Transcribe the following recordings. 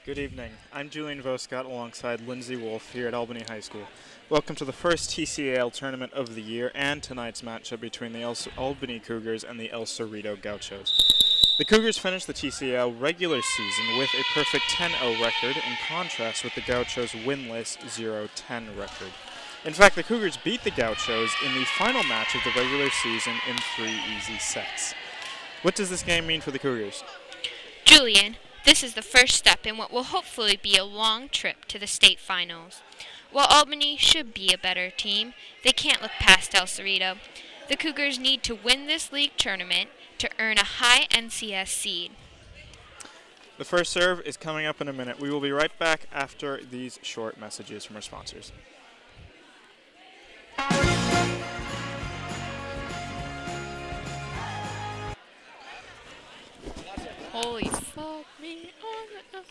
Good evening. I'm Julian Voscott alongside Lindsay Wolf here at Albany High School. Welcome to the first TCAL tournament of the year and tonight's matchup between the Albany Cougars and the El Cerrito Gauchos. The Cougars finished the TCAL regular season with a perfect 10-0 record in contrast with the Gauchos' winless 0-10 record. In fact, the Cougars beat the Gauchos in the final match of the regular season in 3 easy sets. What does this game mean for the Cougars? Julian, this is the first step in what will hopefully be a long trip to the state finals. While Albany should be a better team, they can't look past El Cerrito. The Cougars need to win this league tournament to earn a high NCS seed. The first serve is coming up in a minute. We will be right back after these short messages from our sponsors. Holy fuck me on the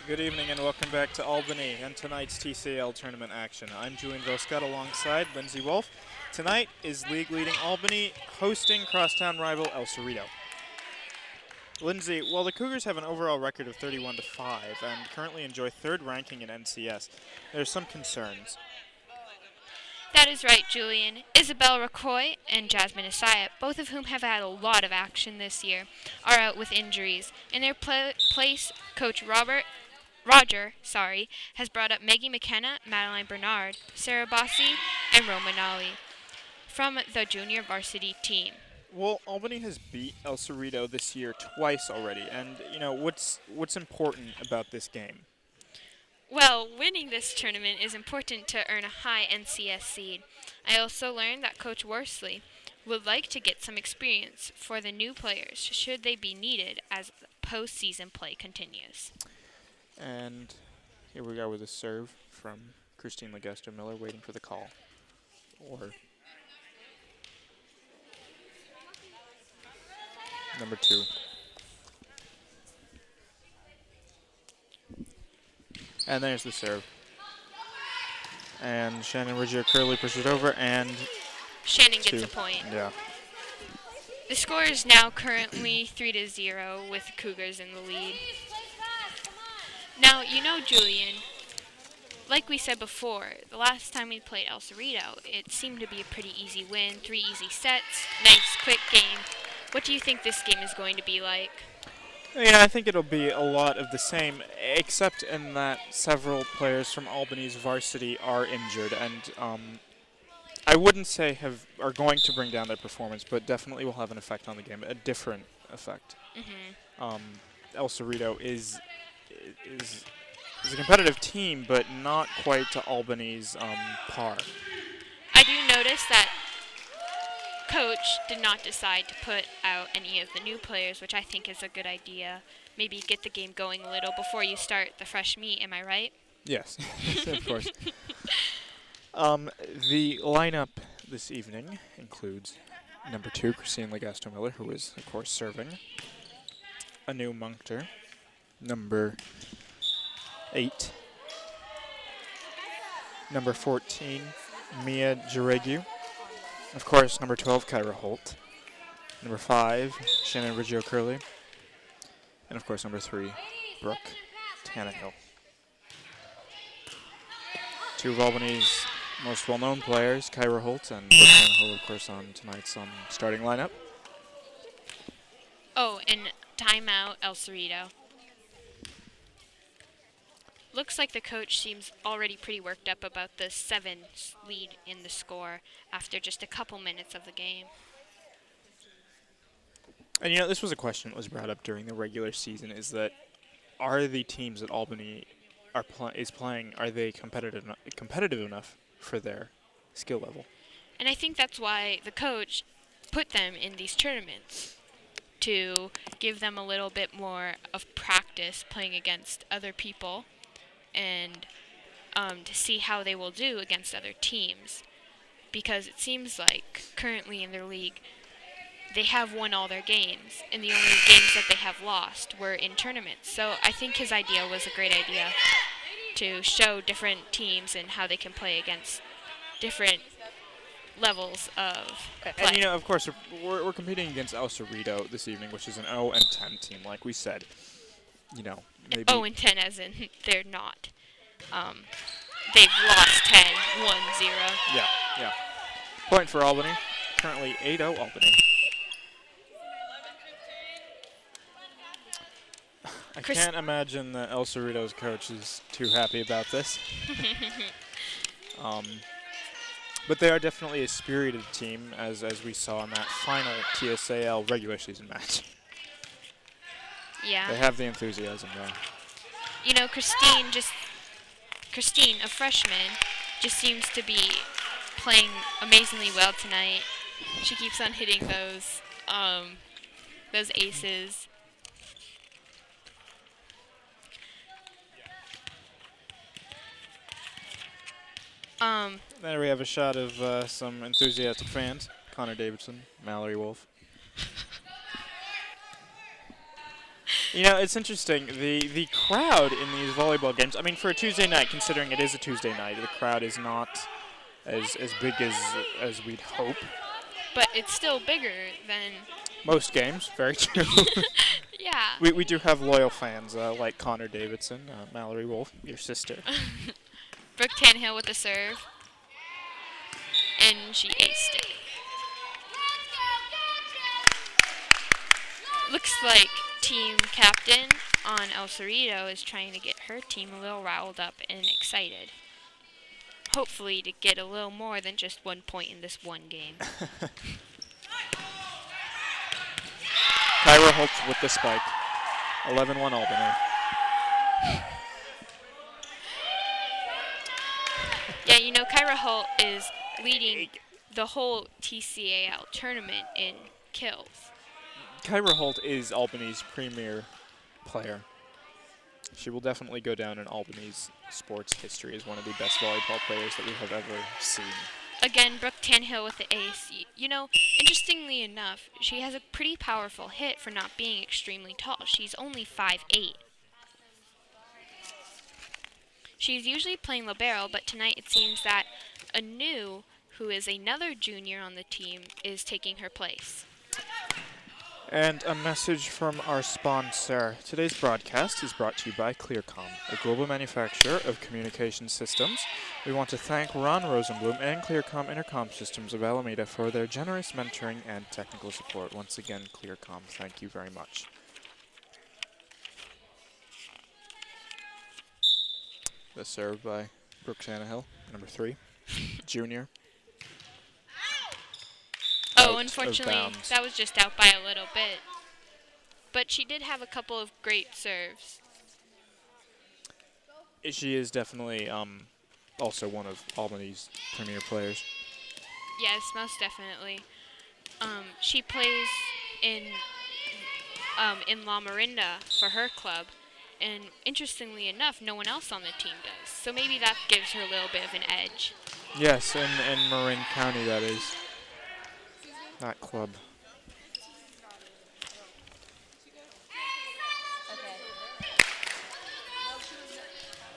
Good evening and welcome back to Albany and tonight's TCAL tournament action. I'm Julian Voscott alongside Lindsay Wolf. Tonight is league-leading Albany hosting crosstown rival El Cerrito. Lindsay, while the Cougars have an overall record of 31-5 and currently enjoy third ranking in NCS, there are some concerns. That is right, Julian. Isabel Racoy and Jasmine Asaya, both of whom have had a lot of action this year, are out with injuries. In their place, Coach Roger has brought up Maggie McKenna, Madeline Bernard, Sarah Bossi, and Romanali from the junior varsity team. Well, Albany has beat El Cerrito this year twice already, and what's important about this game? Well, winning this tournament is important to earn a high NCS seed. I also learned that Coach Worsley would like to get some experience for the new players should they be needed as postseason play continues. And here we go with a serve from Christine Legesto Miller waiting for the call. Or number 2. And there's the serve. And Shannon Riggio Curley pushes it over and Shannon 2. gets a point. Yeah. The score is now currently 3-0 with the Cougars in the lead. Now, Julian, like we said before, the last time we played El Cerrito, it seemed to be a pretty easy win, 3 easy sets, nice, quick game. What do you think this game is going to be like? Yeah, I think it'll be a lot of the same, except in that several players from Albany's varsity are injured, and I wouldn't say are going to bring down their performance, but definitely will have an effect on the game, a different effect. Mm-hmm. El Cerrito is a competitive team, but not quite to Albany's par. I do notice that Coach did not decide to put out any of the new players, which I think is a good idea. Maybe get the game going a little before you start the fresh meet, am I right? Yes, of course. The lineup this evening includes number 2, Christine Legesto Miller, who is, of course, serving. Anu Munkter, number 8. Number 14, Mia Jaregu. Of course, number 12, Kyra Holt. Number 5, Shannon Riggio Curley. And of course, number 3, Brooke Tannehill. Two of Albany's most well-known players, Kyra Holt and Brooke Tannehill, of course, on tonight's starting lineup. Oh, and timeout, El Cerrito. Looks like the coach seems already pretty worked up about the 7 lead in the score after just a couple minutes of the game. And you know, this was a question that was brought up during the regular season: is that are the teams that Albany is playing, are they competitive enough for their skill level? And I think that's why the coach put them in these tournaments, to give them a little bit more of practice playing against other people and to see how they will do against other teams. Because it seems like currently in their league, they have won all their games, and the only games that they have lost were in tournaments. So I think his idea was a great idea, to show different teams and how they can play against different levels of play. And you know, of course, we're competing against El Cerrito this evening, which is an 0-10 team, like we said. You know, maybe 0-10 as in they're not. They've lost 10, 1-0. Yeah. Point for Albany. Currently 8-0 Albany. I can't imagine that El Cerrito's coach is too happy about this. But they are definitely a spirited team, as we saw in that final TSAL regular season match. Yeah. They have the enthusiasm there. You know, Christine, a freshman, just seems to be playing amazingly well tonight. She keeps on hitting those aces. There we have a shot of some enthusiastic fans. Connor Davidson, Mallory Wolf. You know, it's interesting. The crowd in these volleyball games, I mean, for a Tuesday night, considering it is a Tuesday night, the crowd is not as big as we'd hope. But it's still bigger than most games, very true. Yeah. We do have loyal fans like Connor Davidson, Mallory Wolf, your sister. Brooke Tannehill with the serve. And she aced it. Looks like team captain on El Cerrito is trying to get her team a little riled up and excited. Hopefully to get a little more than just 1 point in this one game. Kyra Holtz with the spike. 11-1 Albany. Yeah, you know, Kyra Holt is leading the whole TCAL tournament in kills. Kyra Holt is Albany's premier player. She will definitely go down in Albany's sports history as one of the best volleyball players that we have ever seen. Again, Brooke Tannehill with the ace. You know, interestingly enough, she has a pretty powerful hit for not being extremely tall. She's only 5'8". She's usually playing libero, but tonight it seems that Anu, who is another junior on the team, is taking her place. And a message from our sponsor. Today's broadcast is brought to you by Clearcom, a global manufacturer of communication systems. We want to thank Ron Rosenblum and Clearcom Intercom Systems of Alameda for their generous mentoring and technical support. Once again, Clearcom, thank you very much. The serve by Brooke Tannehill, number 3, junior. Oh, unfortunately, that was just out by a little bit. But she did have a couple of great serves. She is definitely also one of Albany's premier players. Yes, most definitely. She plays in La Marinda for her club. And interestingly enough, no one else on the team does. So maybe that gives her a little bit of an edge. Yes, in Marin County, that is. That club.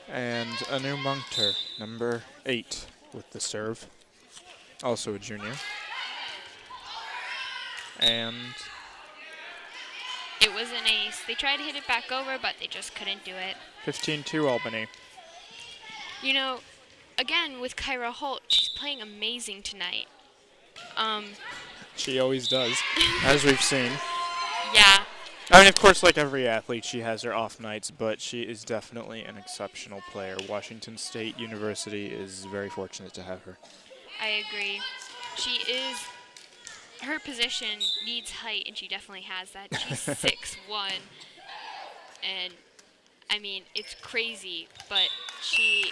And Anu Munkter, number 8, with the serve. Also a junior. And It was an ace. They tried to hit it back over, but they just couldn't do it. 15-2 Albany. You know, again, with Kyra Holt, she's playing amazing tonight. She always does, as we've seen. Yeah, I mean, of course, like every athlete, she has her off nights, but she is definitely an exceptional player. Washington State University is very fortunate to have her. I agree. She is. Her position needs height, and she definitely has that. She's 6'1", and I mean it's crazy, but she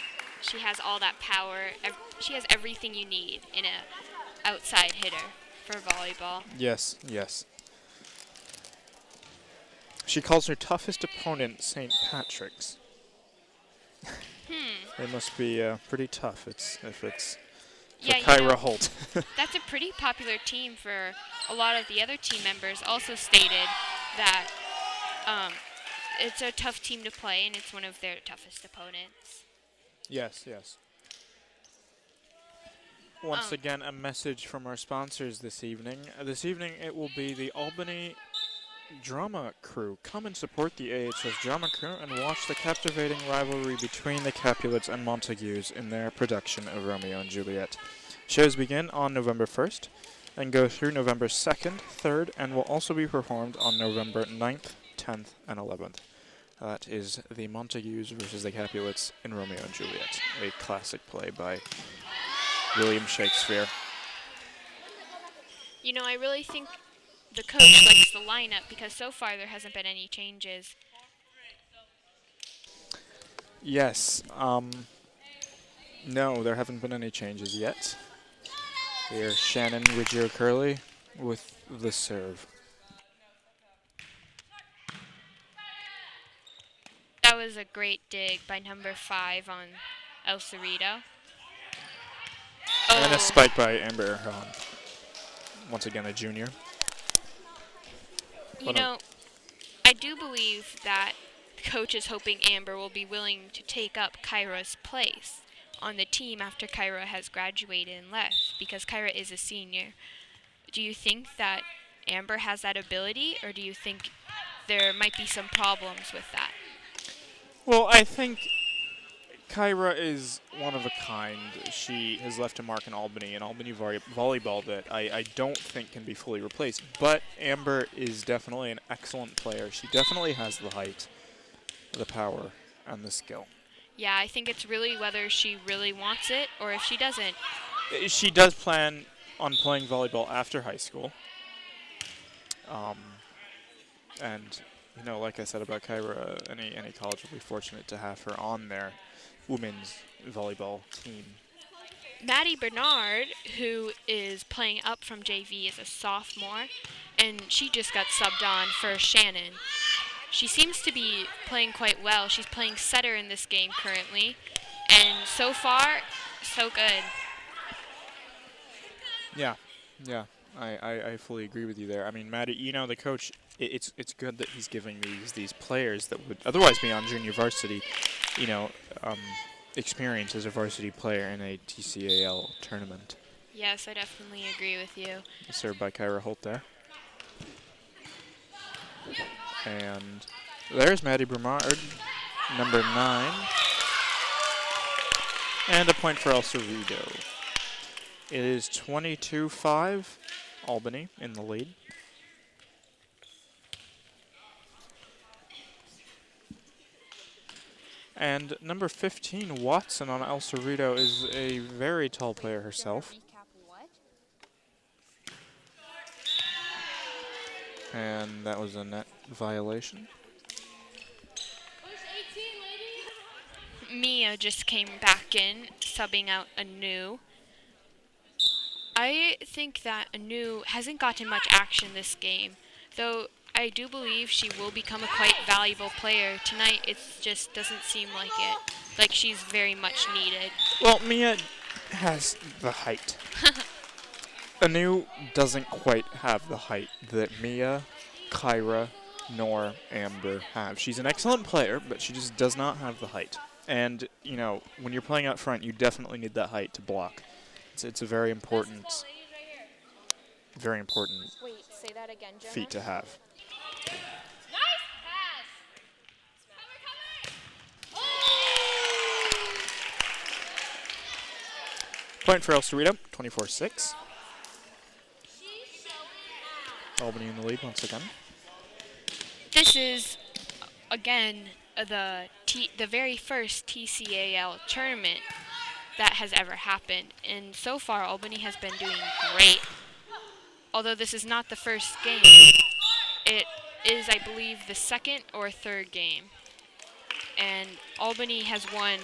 has all that power. She has everything you need in a outside hitter for volleyball. Yes, yes. She calls her toughest opponent St. Patrick's. They must be pretty tough. If it's for Yeah, Kyra Holt. That's a pretty popular team for a lot of the other team members. Also stated that it's a tough team to play, and it's one of their toughest opponents. Yes, yes. Once again, a message from our sponsors this evening. This evening, it will be the Albany Drama Crew. Come and support the AHS Drama Crew and watch the captivating rivalry between the Capulets and Montagues in their production of Romeo and Juliet. Shows begin on November 1st and go through November 2nd, 3rd, and will also be performed on November 9th, 10th, and 11th. That is the Montagues versus the Capulets in Romeo and Juliet, a classic play by William Shakespeare. You know, I really think the coach likes the lineup because so far there hasn't been any changes. Yes, no, there haven't been any changes yet. Here's Shannon Ruggiero-Curley with the serve. That was a great dig by number 5 on El Cerrito. And a spike by Amber, once again a junior. You know, I do believe that the coach is hoping Amber will be willing to take up Kyra's place on the team after Kyra has graduated and left, because Kyra is a senior. Do you think that Amber has that ability, or do you think there might be some problems with that? Well, I think Kyra is one of a kind. She has left a mark in Albany volleyball that I don't think can be fully replaced. But Amber is definitely an excellent player. She definitely has the height, the power, and the skill. Yeah, I think it's really whether she really wants it or if she doesn't. She does plan on playing volleyball after high school. And, you know, like I said about Kyra, any college will be fortunate to have her on their women's volleyball team. Maddie Bernard, who is playing up from JV, is a sophomore, and she just got subbed on for Shannon. She seems to be playing quite well. She's playing setter in this game currently, and so far, so good. Yeah, I fully agree with you there. I mean, Maddie, you know, the coach, it's good that he's giving these players that would otherwise be on junior varsity, you know, experience as a varsity player in a TCAL tournament. Yes, I definitely agree with you. Served by Kyra Holt there. And there's Maddie Bernard, number 9. And a point for El Cerrito. It is 22-5, Albany in the lead. And number 15, Watson on El Cerrito, is a very tall player herself. And that was a net violation. Mia just came back in, subbing out Anu. I think that Anu hasn't gotten much action this game, though I do believe she will become a quite valuable player. Tonight, it just doesn't seem like it, like she's very much needed. Well, Mia has the height. Anu doesn't quite have the height that Mia, Kyra, nor Amber have. She's an excellent player, but she just does not have the height. And, you know, when you're playing out front, you definitely need that height to block. It's a very important very important Wait, say that again, Jenna. feat to have. Nice pass. Point for El Cerrito, 24-6. Albany in the lead once again. This is, again, the very first TCAL tournament that has ever happened. And so far, Albany has been doing great. Although this is not the first game, it is, I believe, the second or third game. And Albany has won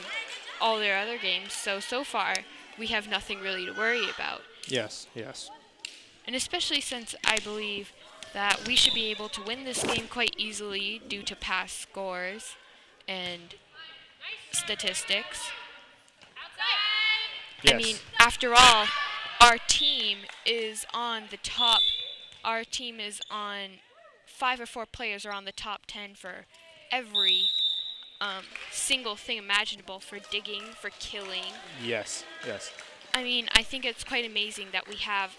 all their other games, so far, we have nothing really to worry about. Yes, yes. And especially since I believe that we should be able to win this game quite easily due to past scores and statistics. Yes. I mean, after all, our team is on the top. Our team is on 5 or 4 players are on the top 10 for every single thing imaginable, for digging, for killing. Yes, yes. I mean, I think it's quite amazing that we have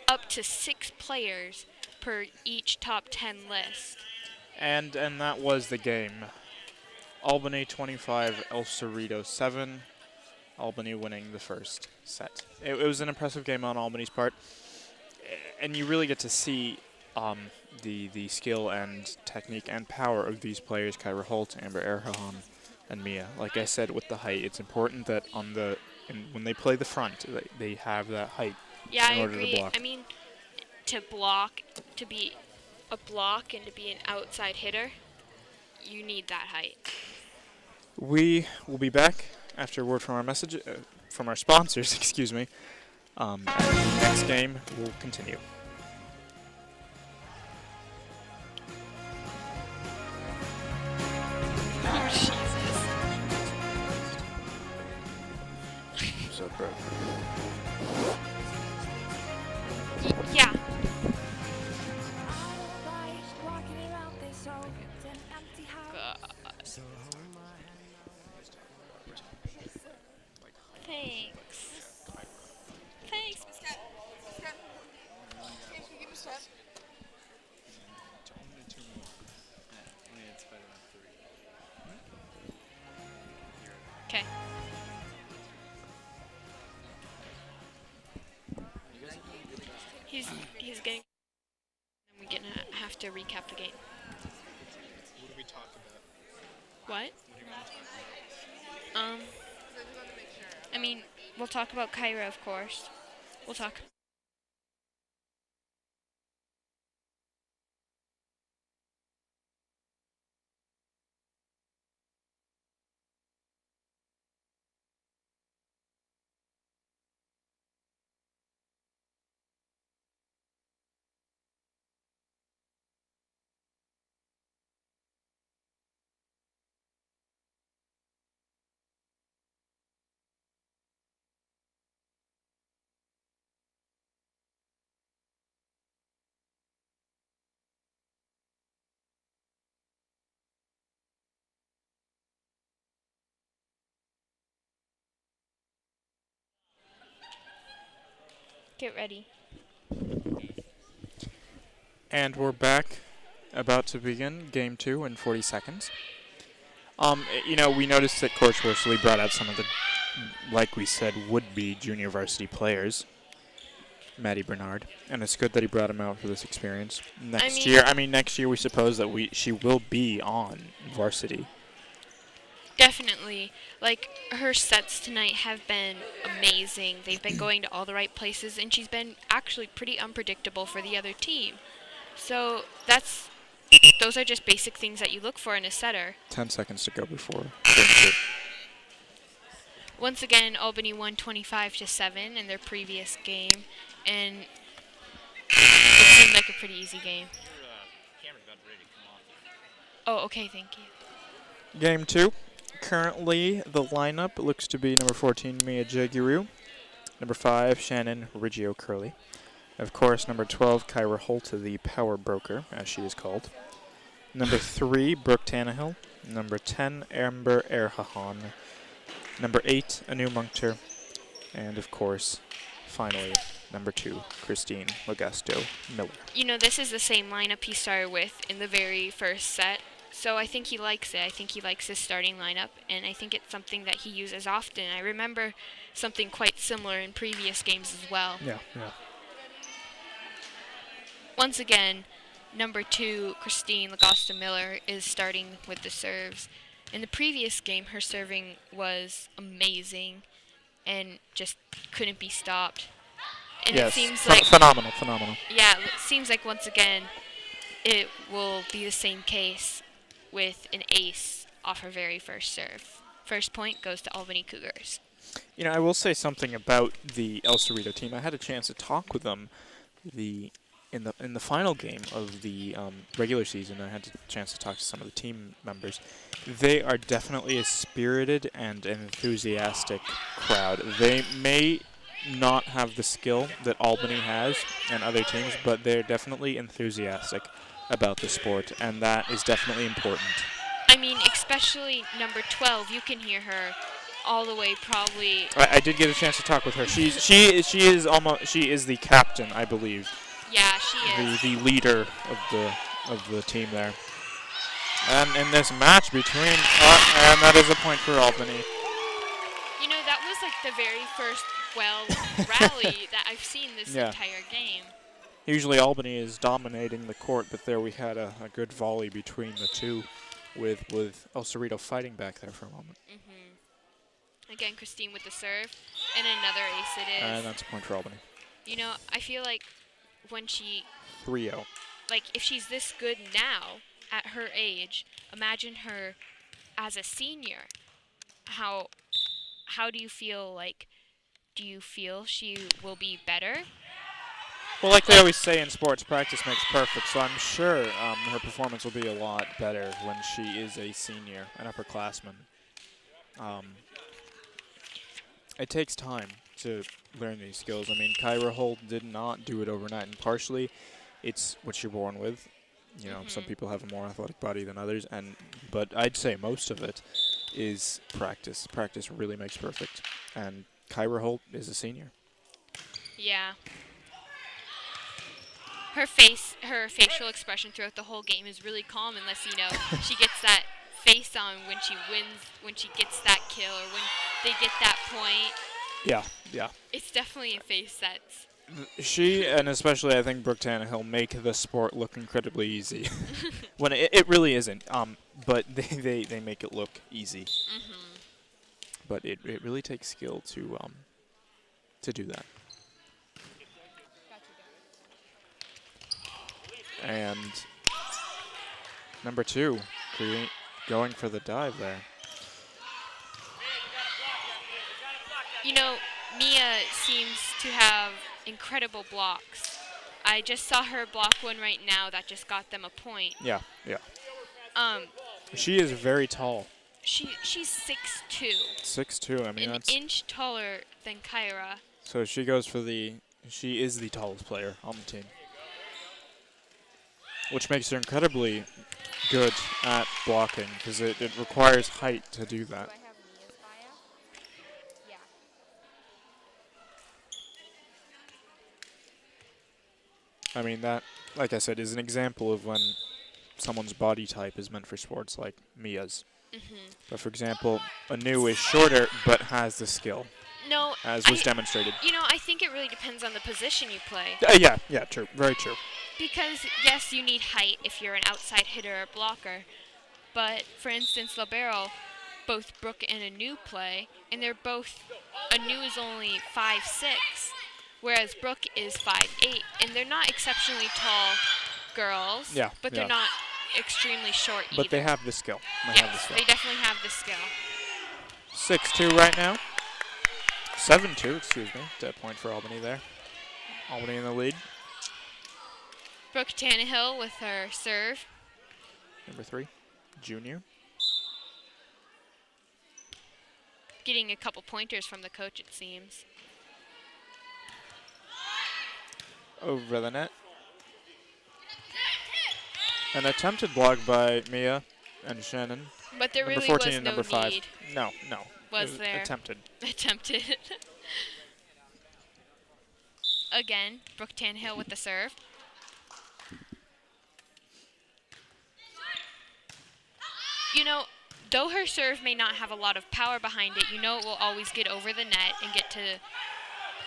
up to 6 players per each top 10 list. And that was the game. Albany 25, El Cerrito 7. Albany winning the first set. It was an impressive game on Albany's part, and you really get to see the skill and technique and power of these players: Kyra Holt, Amber Erhahan, and Mia. Like I said, with the height, it's important that when they play the front, they have that height Yeah, in I order agree. to block. I mean, to be a block and to be an outside hitter, you need that height. We will be back after a word from from our sponsors, excuse me. And the next game will continue. Oh, Jesus. So, bro. Yeah. Thanks. Thanks. Okay. He's getting. And we're gonna have to recap the game. What do we talk about? What? I mean, we'll talk about Kyra, of course. We'll talk. Get ready. And we're back, about to begin game 2 in 40 seconds. We noticed that Coach Worsley brought out some of the, like we said, would-be junior varsity players. Maddie Bernard, and it's good that he brought him out for this experience. Next year we suppose that she will be on varsity. Definitely. Like, her sets tonight have been amazing. They've been going to all the right places, and she's been actually pretty unpredictable for the other team. So those are just basic things that you look for in a setter. 10 seconds to go before game 2. Once again, Albany won 25-7 in their previous game, and it seemed like a pretty easy game. Oh, okay, thank you. Game 2. Currently, the lineup looks to be number 14, Mia Jagiru, number 5, Shannon Riggio Curley, of course, number 12, Kyra Holt, the power broker, as she is called, number 3, Brooke Tannehill, number 10, Amber Erhahan, number 8, Anu Munkter, and of course, finally, number 2, Christine Legasto Miller. You know, this is the same lineup he started with in the very first set, so I think he likes it. I think he likes his starting lineup, and I think it's something that he uses often. I remember something quite similar in previous games as well. Yeah. Once again, number 2, Christine Legasto Miller, is starting with the serves. In the previous game, her serving was amazing and just couldn't be stopped. And Yes, it seems like phenomenal. yeah, it seems like once again it will be the same case with an ace off her very first serve. First point goes to Albany Cougars. You know, I will say something about the El Cerrito team. I had a chance to talk with them in the final game of the regular season. I had a chance to talk to some of the team members. They are definitely a spirited and enthusiastic crowd. They may not have the skill that Albany has and other teams, but they're definitely enthusiastic about the sport, and that is definitely important. I mean, especially number 12, you can hear her all the way probably. I did get a chance to talk with her. She is the captain, I believe. Yeah, she is. The leader of the team there. And in this match between and that is a point for Albany. You know, that was like the very first rally that I've seen this entire game. Usually Albany is dominating the court, but there we had a good volley between the two with El Cerrito fighting back there for a moment. Again, Christine with the serve, and another ace it is. And that's a point for Albany. You know, I feel like when she 3-0. Like, if she's this good now, at her age, imagine her as a senior. How do you feel like, do you feel she will be better? Well, like they always say in sports, practice makes perfect, so I'm sure her performance will be a lot better when she is a senior, an upperclassman. It takes time to learn these skills. I mean, Kyra Holt did not do it overnight, and partially it's what you're born with. You know, some people have a more athletic body than others, but I'd say most of it is practice. Practice really makes perfect, and Kyra Holt is a senior. Yeah. Her facial expression throughout the whole game is really calm, unless, you know, she gets that face on when she wins, when she gets that kill, or when they get that point. Yeah. It's definitely a face that's... She, and especially I think Brooke Tannehill, make the sport look incredibly easy. When it really isn't, but they make it look easy. But it really takes skill to do that. And number 2, going for the dive there. You know, Mia seems to have incredible blocks. I just saw her block one right now that just got them a point. Yeah. She is very tall. She's 6'2". 6'2". I mean, an that's inch taller than Kyra. So she is the tallest player on the team, which makes her incredibly good at blocking because it requires height to do that. Do I have Mia's bio? Yeah. I mean, that, like I said, is an example of when someone's body type is meant for sports like Mia's. But for example, Anu is shorter but has the skill. No, as was demonstrated. You know, I think it really depends on the position you play. Yeah, true. Very true. Because, yes, you need height if you're an outside hitter or blocker. But, for instance, libero, both Brooke and Anu play, and they're both... Anu is only 5'6", whereas Brooke is 5'8", and they're not exceptionally tall girls, but they're not extremely short either. But they have the skill. They definitely have the skill. 6-2 right now. 7-2, excuse me. Dead point for Albany there. Albany in the lead. Brooke Tannehill with her serve. Number 3, junior. Getting a couple pointers from the coach, it seems. Over the net. An attempted block by Mia and Shannon. But there number really 14 was and no number 5. need. No. Was there? Attempted. Attempted. Again, Brooke Tannehill with the serve. You know, though her serve may not have a lot of power behind it, you know it will always get over the net and get to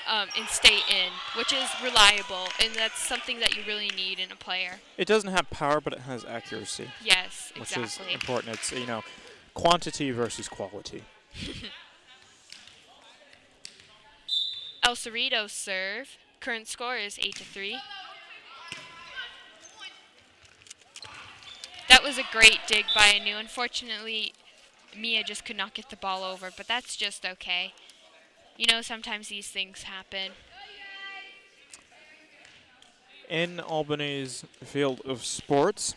and stay in, which is reliable, and that's something that you really need in a player. It doesn't have power, but it has accuracy. Yes, Which exactly. is important. It's, quantity versus quality. El Cerrito's serve. Current score is 8-3. That was a great dig by Anu. Unfortunately, Mia just could not get the ball over, but that's just okay. You know, sometimes these things happen. In Albany's field of sports,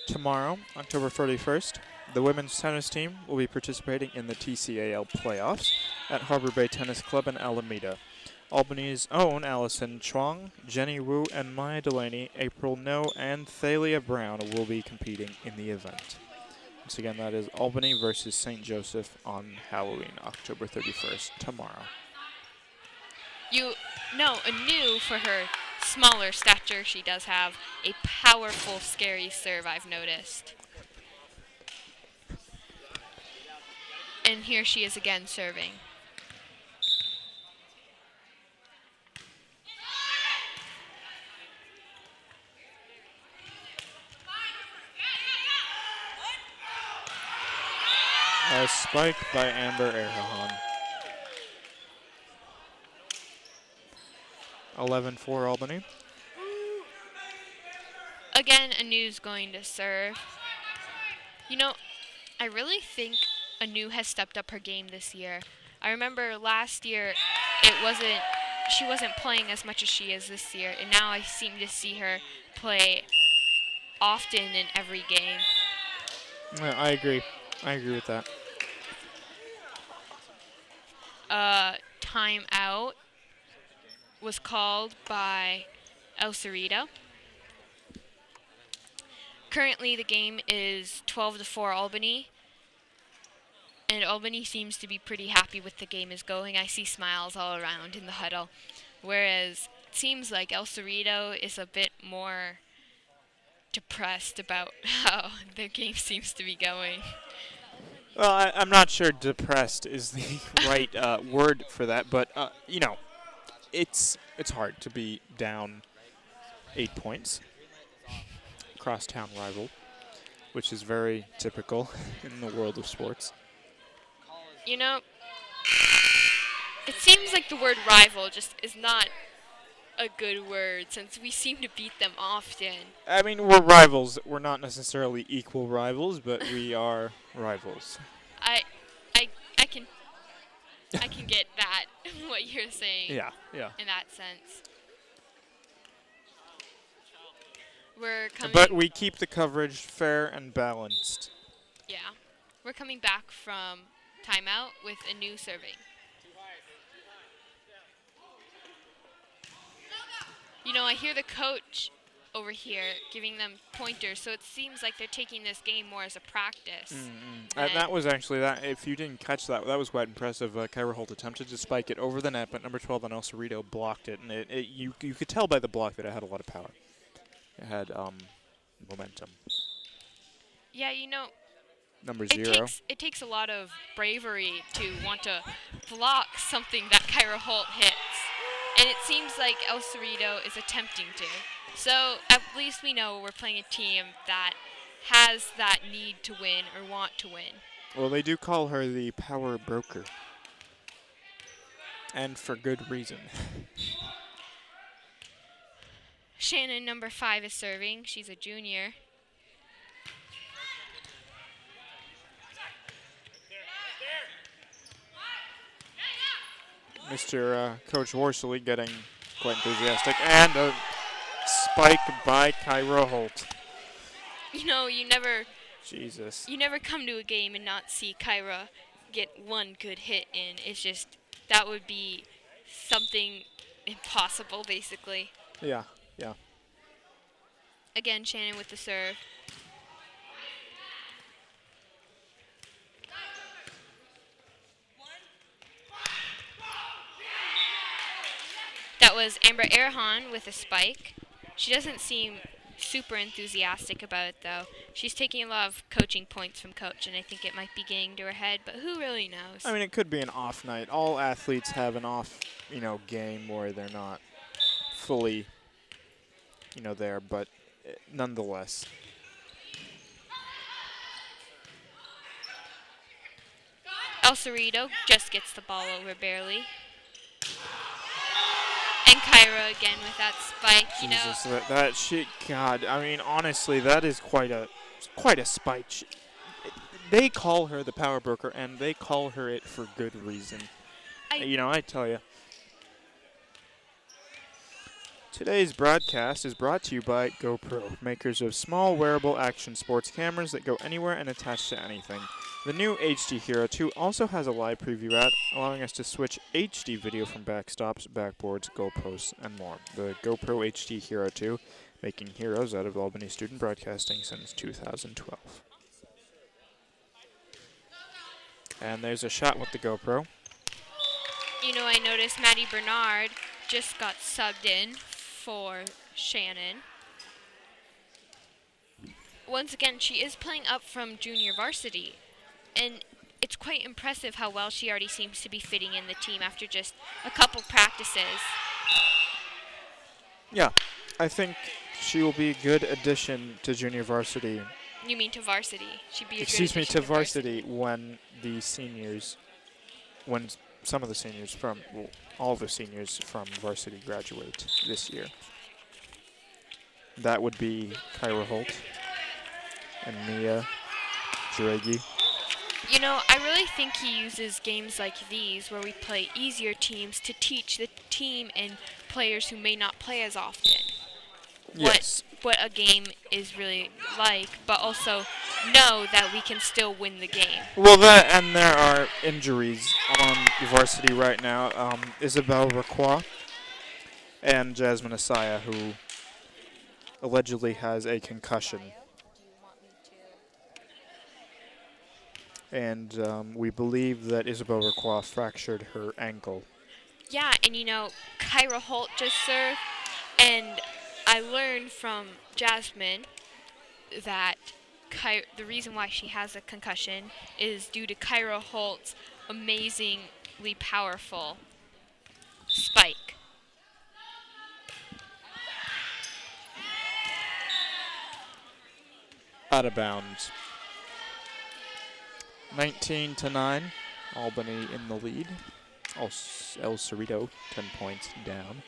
tomorrow, October 31st, the women's tennis team will be participating in the TCAL playoffs at Harbor Bay Tennis Club in Alameda. Albany's own Allison Chuang, Jenny Wu, and Maya Delaney, April No, and Thalia Brown will be competing in the event. Once again, that is Albany versus St. Joseph on Halloween, October 31st, tomorrow. You know, Anu, for her smaller stature, she does have a powerful, scary serve, I've noticed. And here she is again serving. A spike by Amber Erhahan. 11-4 Albany. Again, Anu's going to serve. You know, I really think Anu has stepped up her game this year. I remember last year she wasn't playing as much as she is this year, and now I seem to see her play often in every game. Yeah, I agree. I agree with that. Timeout was called by El Cerrito. Currently, the game is 12-4 Albany, and Albany seems to be pretty happy with the game is going. I see smiles all around in the huddle, whereas it seems like El Cerrito is a bit more depressed about how their game seems to be going. Well, I'm not sure depressed is the right word for that, but, it's hard to be down 8 points. Crosstown rival, which is very typical in the world of sports. You know, it seems like the word rival just is not a good word since we seem to beat them often. I mean, we're rivals. We're not necessarily equal rivals, but we are rivals. I can get that, what you're saying. Yeah. In that sense. We're coming. But we keep the coverage fair and balanced. Yeah. We're coming back from timeout with a new serving. You know, I hear the coach over here giving them pointers, so it seems like they're taking this game more as a practice. And that was actually that. If you didn't catch that, that was quite impressive. Kyra Holt attempted to spike it over the net, but number 12 on El Cerrito blocked it, and you could tell by the block that it had a lot of power. It had momentum. Yeah, you know, Number 0. It takes a lot of bravery to want to block something that Kyra Holt hits. And it seems like El Cerrito is attempting to. So at least we know we're playing a team that has that need to win or want to win. Well, they do call her the power broker. And for good reason. Shannon, number 5, is serving. She's a junior. Mr. Coach Worsley getting quite enthusiastic. And a spike by Kyra Holt. You know, you never come to a game and not see Kyra get one good hit in. It's just, that would be something impossible, basically. Yeah. Again, Shannon with the serve. That was Amber Erhan with a spike. She doesn't seem super enthusiastic about it, though. She's taking a lot of coaching points from coach, and I think it might be getting to her head, but who really knows? I mean, it could be an off night. All athletes have an off, game where they're not fully, there, but nonetheless. El Cerrito just gets the ball over barely. And Kyra again with that spike, Jesus, that shit, God, I mean, honestly, that is quite a spike. They call her the power broker, and they call her it for good reason. I tell you. Today's broadcast is brought to you by GoPro, makers of small wearable action sports cameras that go anywhere and attach to anything. The new HD Hero 2 also has a live preview ad, allowing us to switch HD video from backstops, backboards, goalposts, and more. The GoPro HD Hero 2, making heroes out of Albany student broadcasting since 2012. And there's a shot with the GoPro. I noticed Maddie Bernard just got subbed in for Shannon. Once again, she is playing up from junior varsity, and it's quite impressive how well she already seems to be fitting in the team after just a couple practices. Yeah, I think she will be a good addition to junior varsity. You mean to varsity? She'd be a Excuse good me, addition to varsity when some of the seniors all the seniors from varsity graduate this year. That would be Kyra Holt and Mia Draghi. I really think he uses games like these where we play easier teams to teach the team and players who may not play as often Yes. what a game is really like, but also know that we can still win the game. Well, there are injuries on varsity right now. Isabelle Racroix and Jasmine Asaya, who allegedly has a concussion. And we believe that Isabelle Racroix fractured her ankle. Yeah, and Kyra Holt just served, and I learned from Jasmine that the reason why she has a concussion is due to Kyra Holt's amazingly powerful spike. Out of bounds. 19-9, Albany in the lead. El Cerrito 10 points down.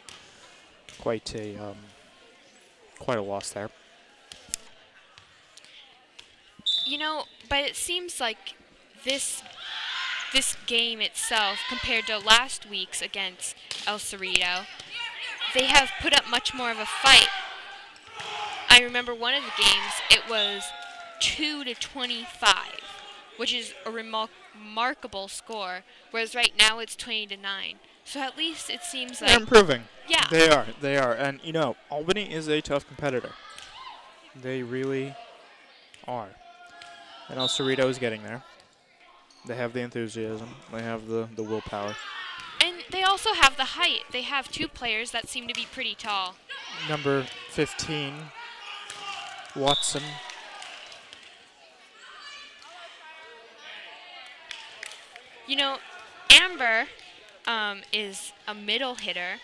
Quite a loss there. But it seems like this game itself, compared to last week's against El Cerrito, they have put up much more of a fight. I remember one of the games, it was 2-25, which is a remarkable score, whereas right now it's 20-9. So at least it seems like they're improving. Yeah. They are. And, Albany is a tough competitor. They really are. And El Cerrito is getting there. They have the enthusiasm. They have the willpower. And they also have the height. They have two players that seem to be pretty tall. Number 15, Watson. Amber is a middle hitter,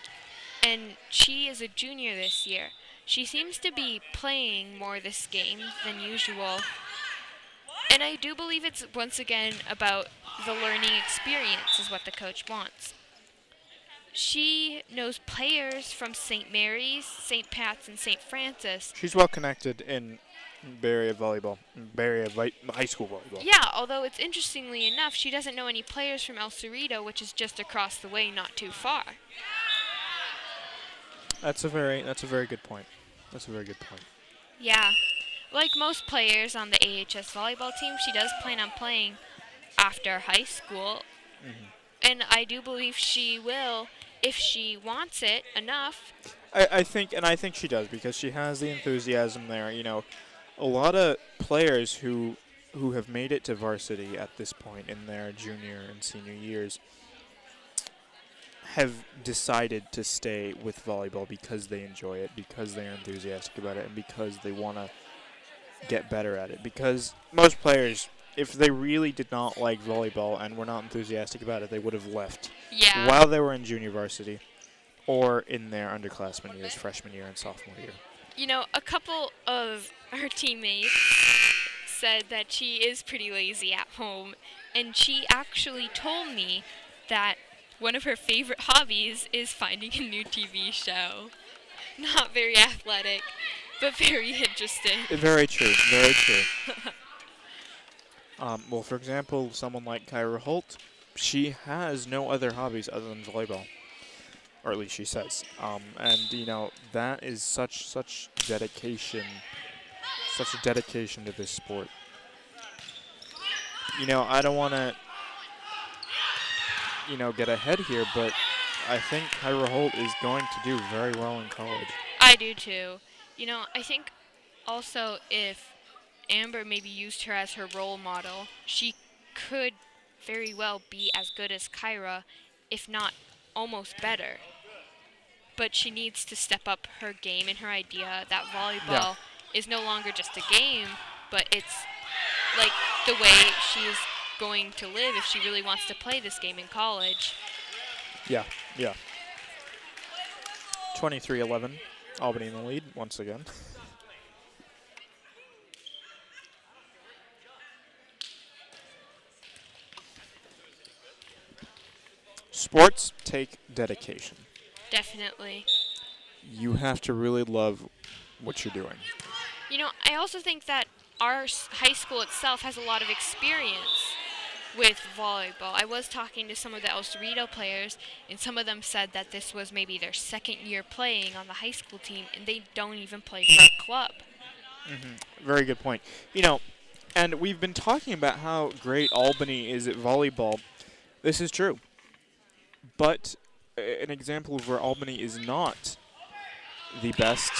and she is a junior this year. She seems to be playing more this game than usual. And I do believe it's, once again, about the learning experience is what the coach wants. She knows players from St. Mary's, St. Pat's, and St. Francis. She's well connected in Bay Area volleyball, Bay Area high school volleyball. Yeah, although it's interestingly enough, she doesn't know any players from El Cerrito, which is just across the way, not too far. That's a very good point. Yeah. Like most players on the AHS volleyball team, she does plan on playing after high school. Mm-hmm. And I do believe she will if she wants it enough. I think she does, because she has the enthusiasm there. A lot of players who have made it to varsity at this point in their junior and senior years have decided to stay with volleyball because they enjoy it, because they are enthusiastic about it, and because they want to get better at it. Because most players, if they really did not like volleyball and were not enthusiastic about it, they would have left Yeah. while they were in junior varsity or in their underclassmen years, freshman year and sophomore year. You know, a couple of her teammates said that she is pretty lazy at home, and she actually told me that one of her favorite hobbies is finding a new TV show. Not very athletic, but very interesting. Very true, very true. Well, for example, someone like Kyra Holt, she has no other hobbies other than volleyball, or at least she says. And that is such dedication, such a dedication to this sport. I don't want to, get ahead here, but I think Kyra Holt is going to do very well in college. I do too. I think also if Amber maybe used her as her role model, she could very well be as good as Kyra, if not almost better. But she needs to step up her game and her idea that volleyball is no longer just a game, but it's like the way she's going to live if she really wants to play this game in college. Yeah, yeah. 23-11, Albany in the lead once again. Sports take dedication. Definitely. You have to really love what you're doing. I also think that our high school itself has a lot of experience with volleyball. I was talking to some of the El Cerrito players, and some of them said that this was maybe their second year playing on the high school team, and they don't even play for a club. Very good point. And we've been talking about how great Albany is at volleyball. This is true. But an example of where Albany is not the best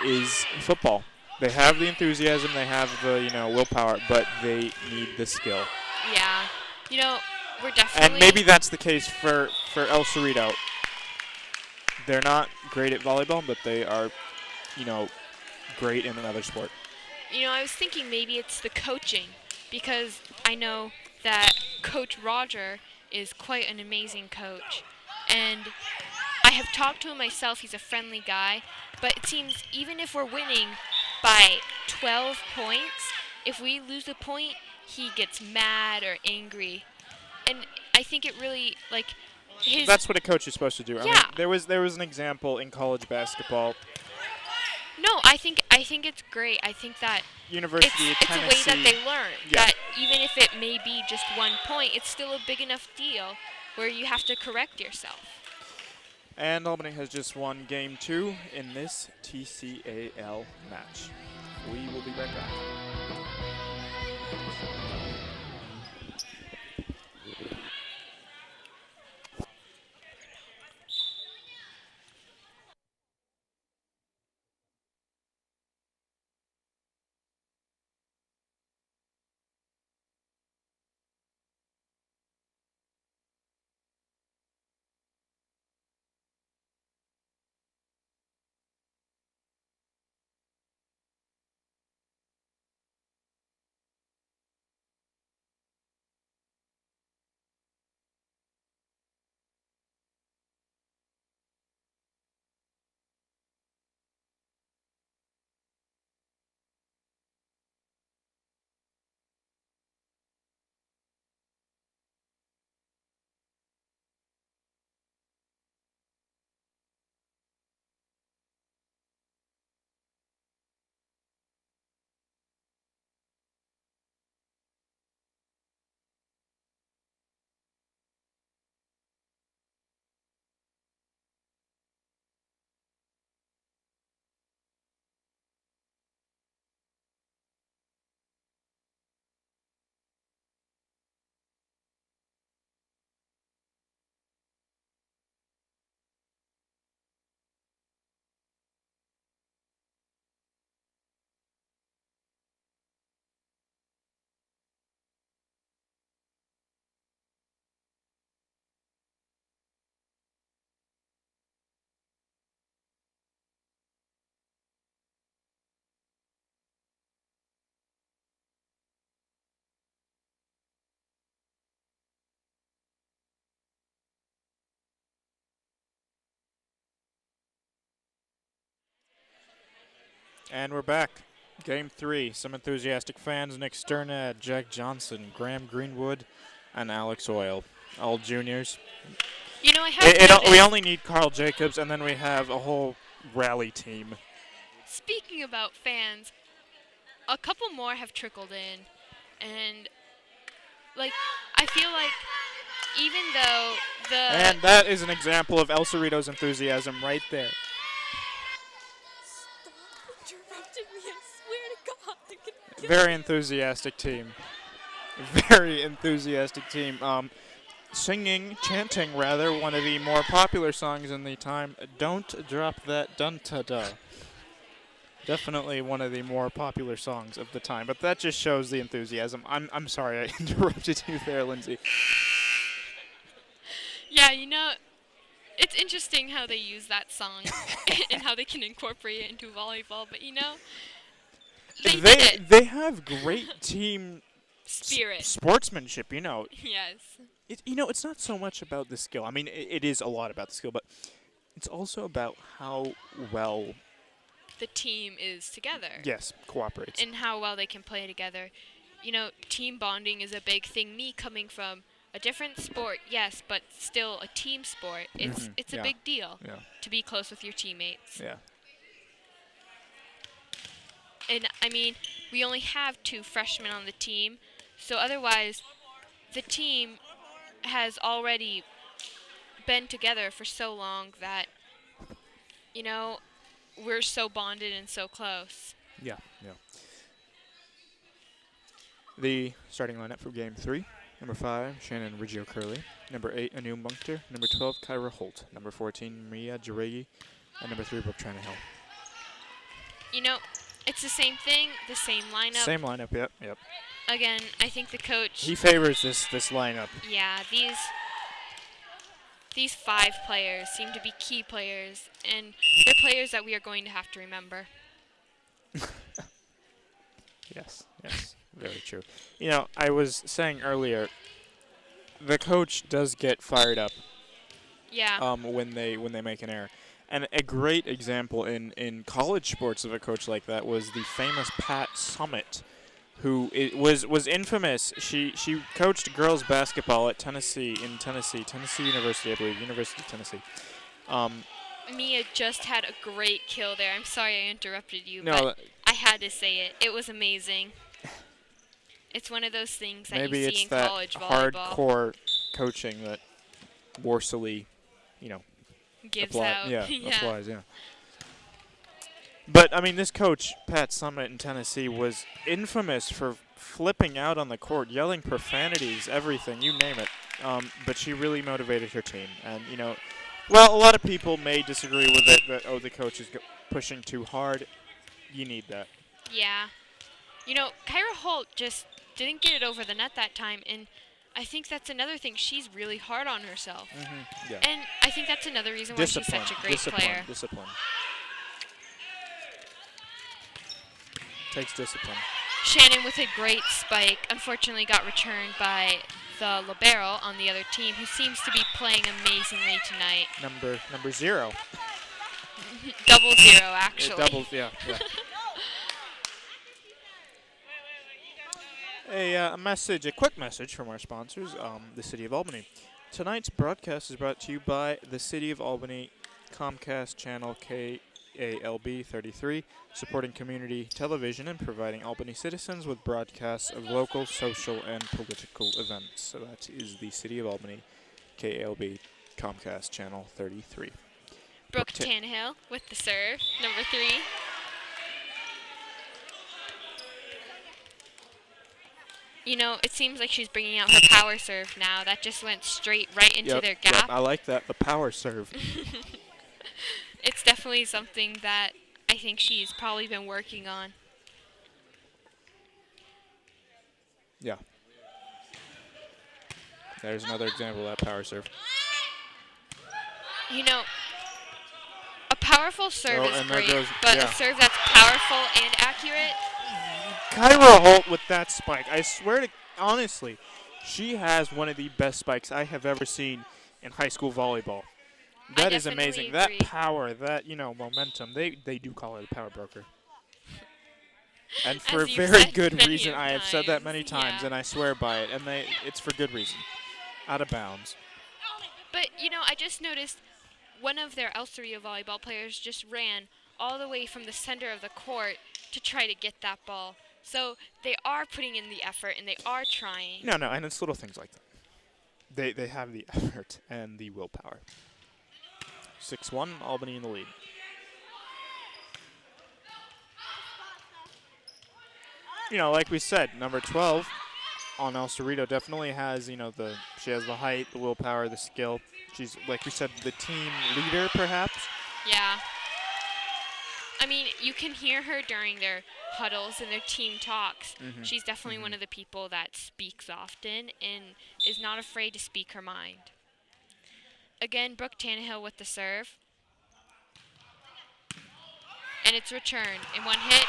is football. They have the enthusiasm, they have the, willpower, but they need the skill. Yeah. We're definitely... And maybe that's the case for El Cerrito. They're not great at volleyball, but they are, great in another sport. I was thinking maybe it's the coaching, because I know that Coach Roger is quite an amazing coach. And I have talked to him myself. He's a friendly guy. But it seems even if we're winning by 12 points, if we lose a point, he gets mad or angry. And I think it really, That's what a coach is supposed to do. Yeah. I mean, there was an example in college basketball. No, I think it's great. I think that University of it's a Tennessee. way that they learn. Yeah. That even if it may be just 1 point, it's still a big enough deal where you have to correct yourself. And Albany has just won Game 2 in this TCAL match. We will be right back. And we're back. Game 3. Some enthusiastic fans: Nick Sternad, Jack Johnson, Graham Greenwood, and Alex Oil. All juniors. You know, I have noticed. We only need Carl Jacobs, and then we have a whole rally team. Speaking about fans, a couple more have trickled in, and like I feel like even though And that is an example of El Cerrito's enthusiasm right there. Stop interrupting me, I swear to God, they're gonna kill Very me. enthusiastic team. Very enthusiastic team. Chanting rather, one of the more popular songs in the time. Don't drop that dun-ta-da. Definitely one of the more popular songs of the time, but that just shows the enthusiasm. I'm sorry I interrupted you there, Lindsay. yeah, you know, it's interesting how they use that song and how they can incorporate it into volleyball. But you know, they did it. They have great team Spirit. sportsmanship. You know, Yes. it's not so much about the skill. I mean, it is a lot about the skill, but it's also about how well The team is together. yes cooperates. And how well they can play together. You know, team bonding is a big thing. Me coming from a different sport, yes, but still a team sport. It's yeah. a big deal Yeah, to be close with your teammates. yeah. And I mean, we only have 2 freshmen on the team, so otherwise the team has already been together for so long that you know, we're so bonded and so close. Yeah, yeah. The starting lineup for Game 3. Number 5, Shannon Riggio Curley. Number 8, Anu Munkter. Number 12, Kyra Holt. Number 14, Mia Jaregi. And number 3, Brooke Tranahill. You know, it's the same thing, the same lineup. Same lineup, yep. Again, I think the coach. He favors this lineup. Yeah, these 5 players seem to be key players, and they're players that we are going to have to remember. Yes, very true. You know, I was saying earlier, the coach does get fired up Yeah. when they make an error. And a great example in college sports of a coach like that was the famous Pat Summitt, who was infamous. She coached girls basketball at Tennessee University, I believe, University of Tennessee. Mia just had a great kill there. I'm sorry I interrupted you, No, but I had to say it. It was amazing. It's one of those things that maybe you it's see in that college volleyball. hardcore coaching that Worsley, Gives apply- out. yeah, applies, yeah. But I mean, this coach Pat Summitt in Tennessee was infamous for flipping out on the court, yelling profanities, everything, you name it. But she really motivated her team, and well, a lot of people may disagree with it. That the coach is pushing too hard. You need that. Yeah. You know, Kyra Holt just didn't get it over the net that time, and I think that's another thing. She's really hard on herself. Yeah. And I think that's another reason why she's such a great player. Discipline. Takes discipline. Shannon with a great spike unfortunately got returned by the libero on the other team, who seems to be playing amazingly tonight. Number 0. 0-0, actually. Yeah. A quick message from our sponsors, the City of Albany. Tonight's broadcast is brought to you by the City of Albany Comcast channel KALB 33, supporting community television and providing Albany citizens with broadcasts of local, social, and political events. So that is the City of Albany KALB Comcast channel 33. Brooke Tannehill with the serve, number 3. You know, it seems like she's bringing out her power serve now. That just went straight right into their gap. Yep, I like that, the power serve. It's definitely something that I think she's probably been working on. Yeah. There's another example of that power serve. You know, a powerful serve is and there great, goes- but yeah. a serve that's powerful and accurate, Kyra Holt with that spike. I swear to, honestly, she has one of the best spikes I have ever seen in high school volleyball. That is definitely amazing. agree. That power, that, momentum. They do call her the power broker. And for As you've very said good many reason. of I have said that many times, yeah. and I swear by it. And it's for good reason. Out of bounds. But, I just noticed one of their El Cerrito volleyball players just ran all the way from the center of the court to try to get that ball. So they are putting in the effort and they are trying. No, and it's little things like that. They have the effort and the willpower. 6-1, Albany in the lead. Like we said, number 12 on El Cerrito definitely has, she has the height, the willpower, the skill. She's, like we said, the team leader, perhaps. Yeah. I mean, you can hear her during their huddles and their team talks. Mm-hmm. She's definitely one of the people that speaks often and is not afraid to speak her mind. Again, Brooke Tannehill with the serve. And it's returned in one hit,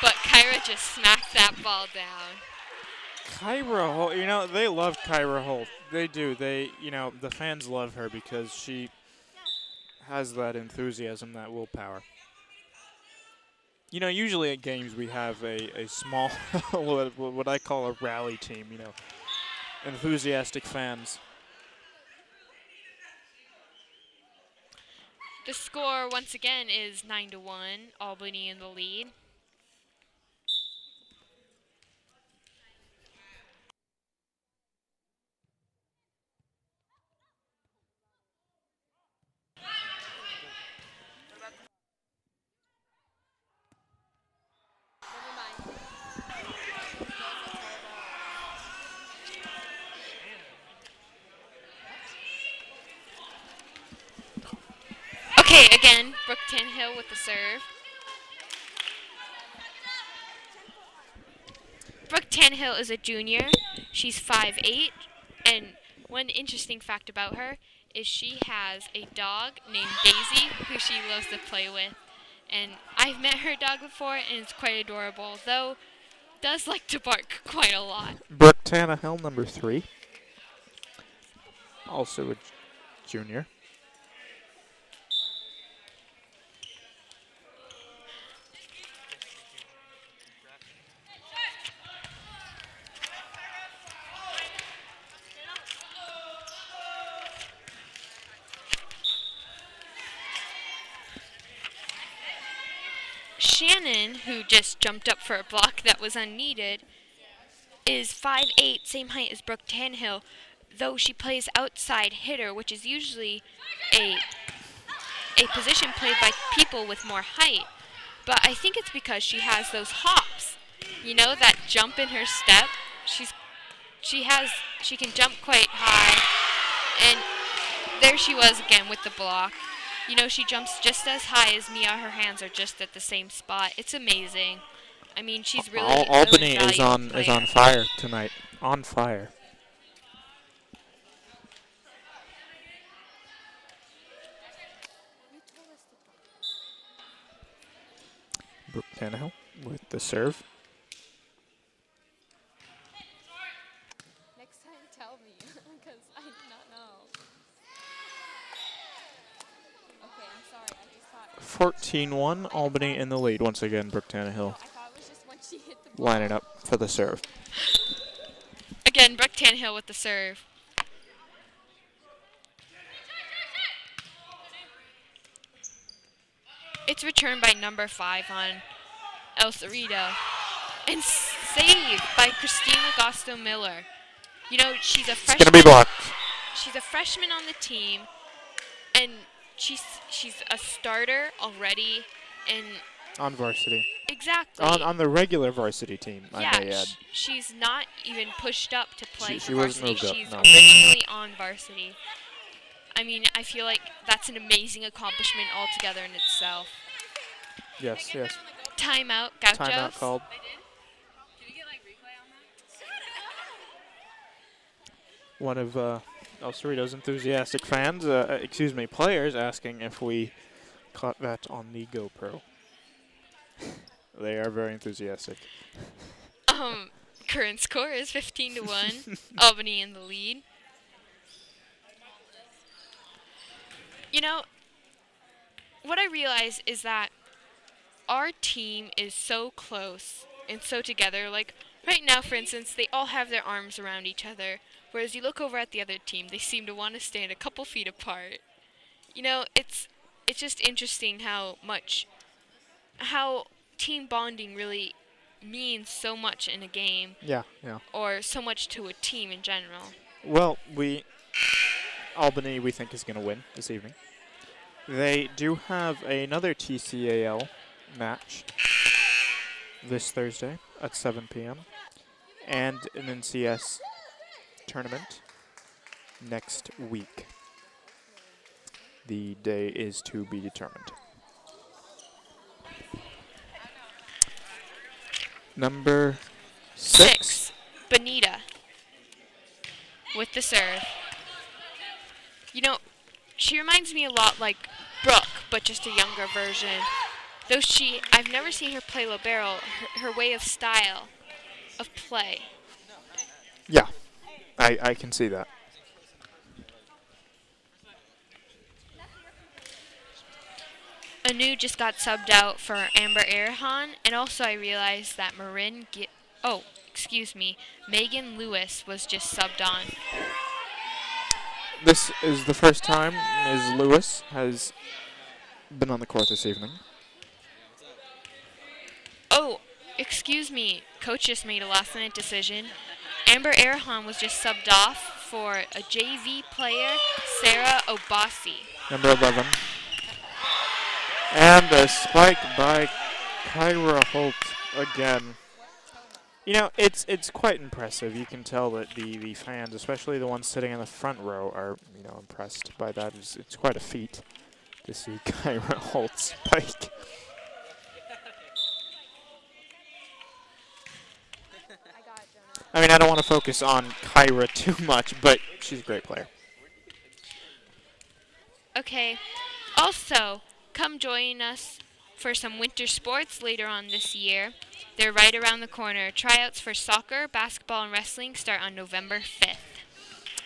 but Kyra just smacked that ball down. Kyra Holt, they love Kyra Holt. They do. The fans love her because she has that enthusiasm, that willpower. Usually at games we have a small, what I call a rally team, enthusiastic fans. The score, once again, is 9-1, Albany in the lead. Okay, again, Brooke Tannehill with the serve. Brooke Tannehill is a junior. She's 5'8", and one interesting fact about her is she has a dog named Daisy who she loves to play with. And I've met her dog before, and it's quite adorable, though does like to bark quite a lot. Brooke Tannehill, number 3. Also a junior. Shannon, who just jumped up for a block that was unneeded, is 5'8", same height as Brooke Tannehill, though she plays outside hitter, which is usually a position played by people with more height. But I think it's because she has those hops, that jump in her step. She can jump quite high, and there she was again with the block. She jumps just as high as Mia. Her hands are just at the same spot. It's amazing. I mean, she's really Albany is on fire tonight. On fire. Brooke Tannehill with the serve. Next time, tell me, because I do not know. Okay, I'm sorry. I just thought. 14-1, Albany in the lead. Once again, Brooke Tannehill I thought it was just when she hit the ball. lining up for the serve. Again, Brooke Tannehill with the serve. It's returned by number 5 on El Cerrito. And saved by Christina Gosto Miller. She's a freshman. It's going to be blocked. She's a freshman on the team, and she's a starter already, and On varsity. exactly. On the regular varsity team, I may add. She's not even pushed up to play She for wasn't varsity. moved up, She's no. originally on varsity. I mean, I feel like that's an amazing accomplishment altogether in itself. Yes. Timeout, Gauchos. Timeout called. One of El Cerrito's enthusiastic fans, players, asking if we caught that on the GoPro. They are very enthusiastic. Current score is 15-1. Albany in the lead. What I realize is that our team is so close and so together. Like right now, for instance, they all have their arms around each other, whereas you look over at the other team, they seem to want to stand a couple feet apart. You know, it's just interesting how team bonding really means so much in a game, Yeah, yeah. or so much to a team in general. Well, Albany, we think, is going to win this evening. They do have another TCAL match this Thursday at 7 p.m. and an NCS tournament next week. The day is to be determined. Number 6. Bonita with the serve. You know, she reminds me a lot like Brooke, but just a younger version. Though I've never seen her play libero, her way of style of play. Yeah, I can see that. Anu just got subbed out for Amber Arahan, and also I realized that Megan Lewis was just subbed on. This is the first time Ms. Lewis has been on the court this evening. Oh, excuse me, coach just made a last-minute decision. Amber Arahan was just subbed off for a JV player, Sarah Obasi. Number 11. And a spike by Kyra Holt again. You know, it's quite impressive. You can tell that the fans, especially the ones sitting in the front row, are impressed by that. It's quite a feat to see Kyra Holt spike. I mean, I don't want to focus on Kyra too much, but she's a great player. Okay. Also, come join us for some winter sports later on this year. They're right around the corner. Tryouts for soccer, basketball, and wrestling start on November 5th.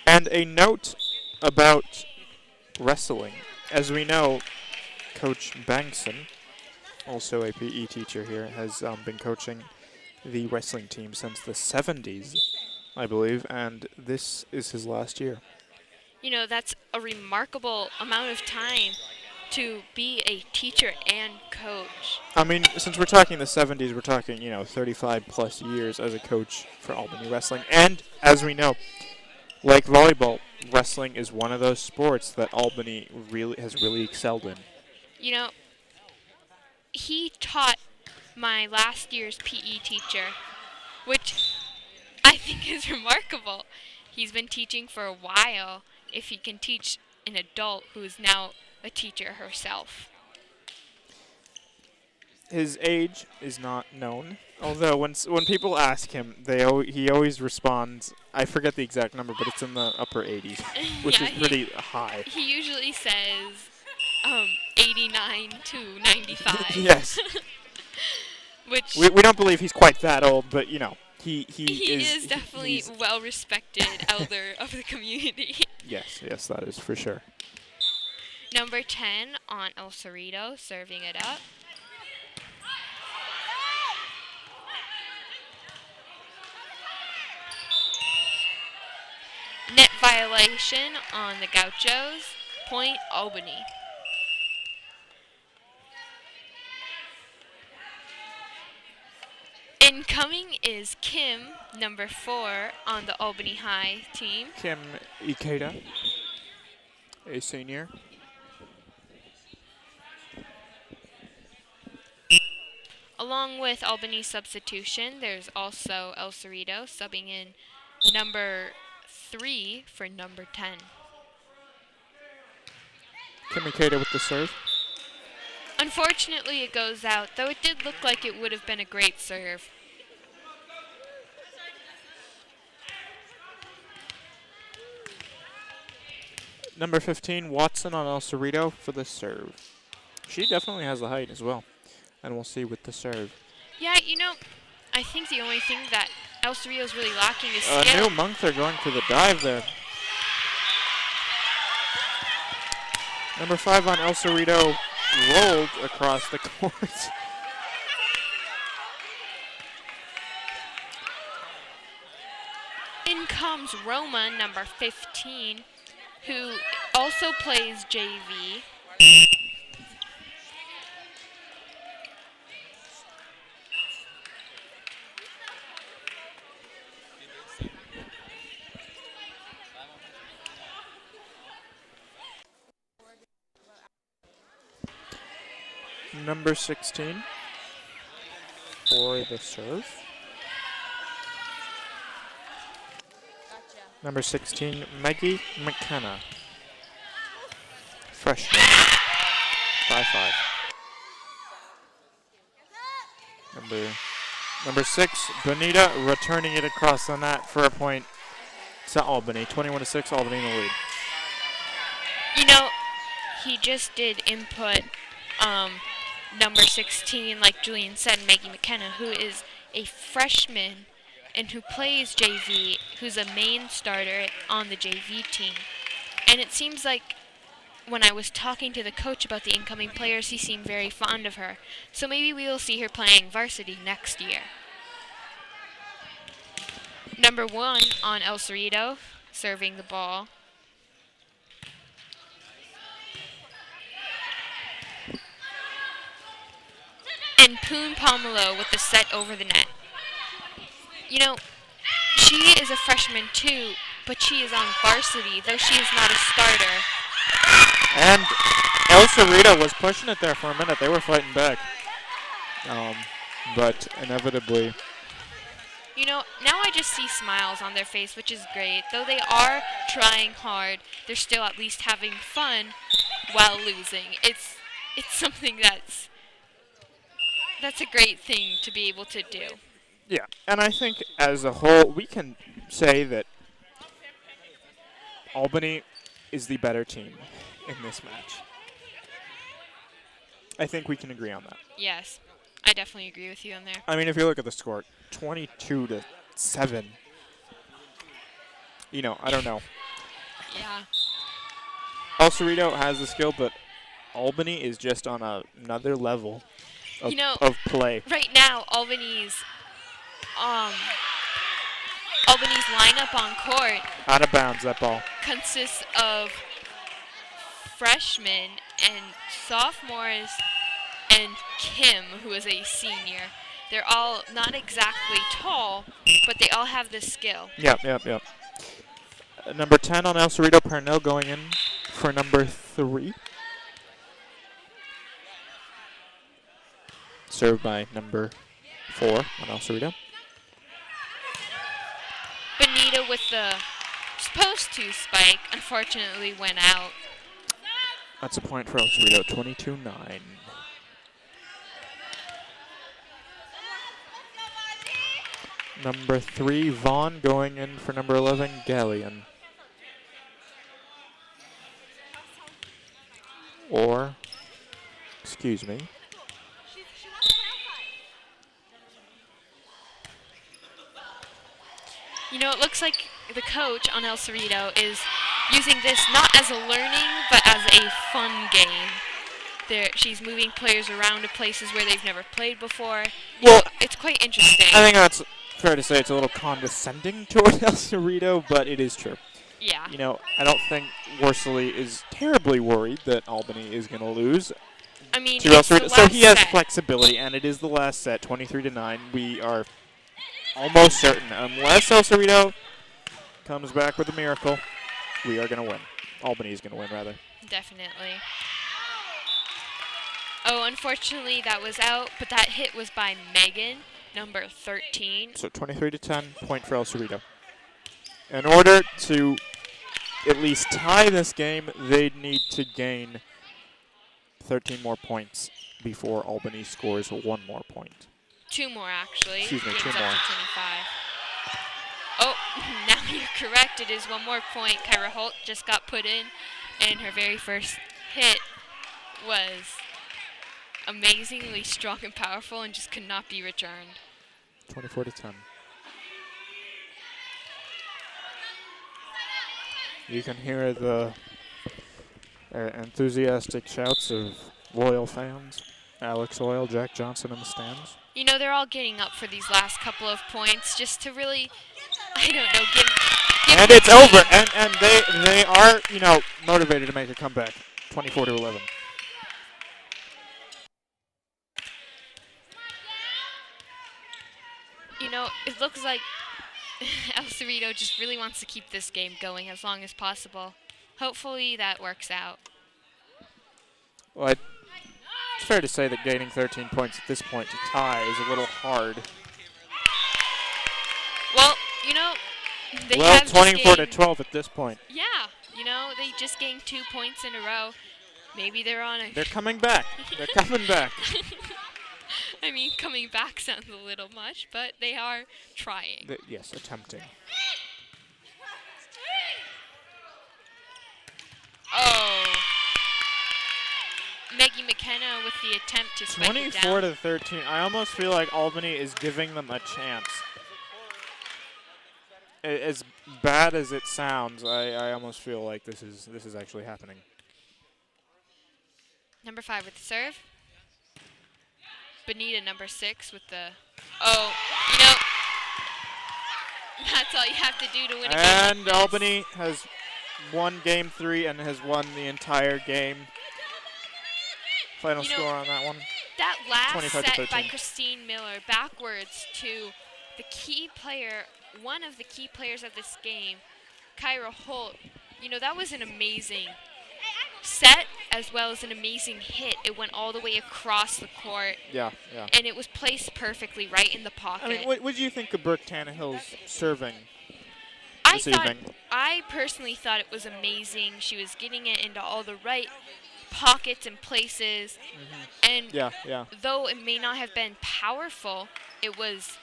And a note about wrestling. As we know, Coach Bankson, also a PE teacher here, has been coaching the wrestling team since the 70s, I believe, and this is his last year. You know, that's a remarkable amount of time to be a teacher and coach. I mean, since we're talking the 70s, we're talking, 35 plus years as a coach for Albany Wrestling. And as we know, like volleyball, wrestling is one of those sports that Albany has really excelled in. You know, he taught my last year's PE teacher, which I think is remarkable. He's been teaching for a while, if he can teach an adult who is now a teacher herself. His age is not known, although when people ask him, he always responds, I forget the exact number, but it's in the upper 80s, which is pretty high. He usually says 89 to 95. Yes. Which we don't believe he's quite that old, but he is definitely well-respected elder of the community. Yes, that is for sure. Number 10 on El Cerrito, serving it up. Net violation on the Gauchos. Point Albany. Incoming is Kim, number 4 on the Albany High team. Kim Ikeda, a senior. Along with Albany's substitution, there's also El Cerrito subbing in number 3 for number 10. Kim Ikeda with the serve. Unfortunately, it goes out, though it did look like it would have been a great serve. Number 15, Watson on El Cerrito for the serve. She definitely has the height as well. And we'll see with the serve. Yeah, I think the only thing that El Cerrito's really lacking is skill. New Monk, they're going for the dive there. Number 5 on El Cerrito rolled across the court. comes Roma, number 15, who also plays JV. Number 16 for the serve. Number 16, Maggie McKenna. Freshman. 5'5". Number 6, Bonita returning it across the net for a point to Albany. 21-6, Albany in the lead. You know, he just did input number 16, like Julian said, Maggie McKenna, who is a freshman and who plays JV, who's a main starter on the JV team. And it seems like when I was talking to the coach about the incoming players, he seemed very fond of her. So maybe we will see her playing varsity next year. Number 1 on El Cerrito, serving the ball. And Poon Pomelo with the set over the net. You know, she is a freshman too, but she is on varsity, though she is not a starter. And El Cerrito was pushing it there for a minute. They were fighting back. But inevitably. You know, now I just see smiles on their face, which is great. Though they are trying hard, they're still at least having fun while losing. It's something that's a great thing to be able to do. Yeah, and I think as a whole, we can say that Albany is the better team in this match. I think we can agree on that. Yes, I definitely agree with you on there. I mean, if you look at the score, 22-7. You know, I don't know. Yeah. El Cerrito has the skill, but Albany is just on another level of, of play. Right now, Albany's lineup on court out of bounds, that ball consists of freshmen and sophomores and Kim, who is a senior. They're all not exactly tall, but they all have the skill. Yep. Number 10 on El Cerrito, Parnell going in for number 3. Served by number 4 on El Cerrito. Bonita with the supposed to spike, unfortunately went out. That's a point for El Cerrito, 22-9. Number 3, Vaughn going in for number 11, Galleon. Or, excuse me. You know, it looks like the coach on El Cerrito is using this not as a learning, but as a fun game. She's moving players around to places where they've never played before. Well, it's quite interesting. I think that's fair to say. It's a little condescending toward El Cerrito, but it is true. Yeah. You know, I don't think Worsley is terribly worried that Albany is going to lose. I mean, to El Cerrito. So he has set. flexibility, and it is the last set, 23-9. We are almost certain, unless El Cerrito comes back with a miracle, we are going to win. Albany is going to win, rather. Definitely. Oh, unfortunately, that was out, but that hit was by Megan, number 13. So 23-10, point for El Cerrito. In order to at least tie this game, they need to gain 13 more points before Albany scores 1 more point. 2 more, actually. Excuse me, 2 Game's more. up to 25. Oh, now you're correct. It is 1 more point. Kyra Holt just got put in, and her very first hit was amazingly strong and powerful and just could not be returned. 24-10. You can hear the enthusiastic shouts of Royal fans. Alex Oil, Jack Johnson in the stands. You know, they're all getting up for these last couple of points just to really, I don't know, giving And the it's team- over. And they are, motivated to make a comeback. 24-11. It looks like El Cerrito just really wants to keep this game going as long as possible. Hopefully that works out. Well, it's fair to say that gaining 13 points at this point to tie is a little hard. Well, they Well, have just 24-12 at this point. Yeah, they just gained 2 points in a row. Maybe they're on a... They're coming back. They're coming back. I mean, coming back sounds a little much, but they are trying. Yes, attempting. Oh. Maggie McKenna with the attempt to spike it down. 24-13. I almost feel like Albany is giving them a chance. As bad as it sounds, I almost feel like this is actually happening. Number 5 with the serve. Bonita, number 6 with the... Oh, that's all you have to do to win a game. And like Albany has won game 3 and has won the entire game. Final score on that one. That last 25 to set by 13. Christine Miller backwards to the key player, one of the key players of this game, Kyra Holt. That was an amazing set as well as an amazing hit. It went all the way across the court. Yeah. And it was placed perfectly right in the pocket. I mean, what do you think of Brooke Tannehill's serving I this evening? I personally thought it was amazing. She was getting it into all the right pockets and places. And Yeah. though it may not have been powerful, it was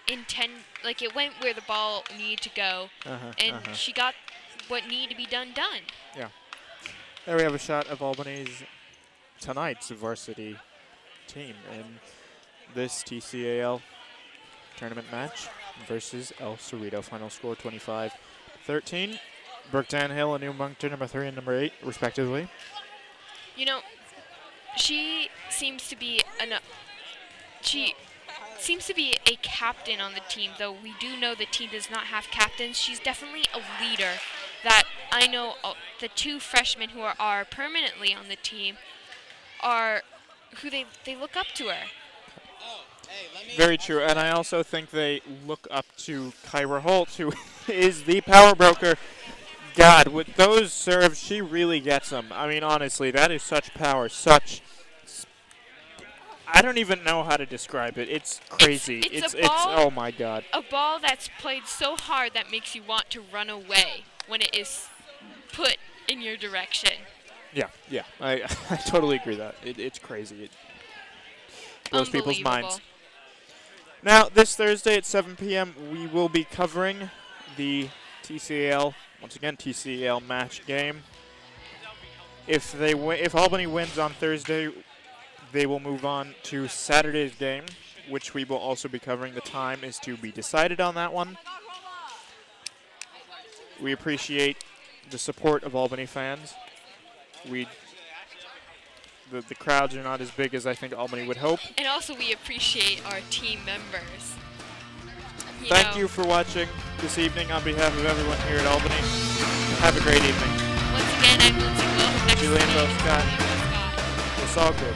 it went where the ball needed to go. She got what needed to be done. Yeah. There we have a shot of Albany's tonight's varsity team in this TCAL tournament match versus El Cerrito. Final score 25-13. Brooke Tannehill and New Moncton, number 3 and number 8, respectively. She seems to be a captain on the team, though we do know the team does not have captains. She's definitely a leader that I know the 2 freshmen who are permanently on the team are who they look up to her. Very true, and I also think they look up to Kyra Holt, who is the power broker. God, with those serves, she really gets them. I mean, honestly, that is such power, I don't even know how to describe it. It's crazy. It's a ball, oh my God. A ball that's played so hard that makes you want to run away when it is put in your direction. Yeah. I totally agree with that. It's crazy. It blows people's minds. Now, this Thursday at 7 p.m., we will be covering the TCAL, once again, TCAL match game. If Albany wins on Thursday, they will move on to Saturday's game, which we will also be covering. The time is to be decided on that one. We appreciate the support of Albany fans. The crowds are not as big as I think Albany would hope. And also we appreciate our team members. Thank you for watching this evening on behalf of everyone here at Albany. Have a great evening. Once again, I'm Lindsay Wolf. Julian Scott. It's all good.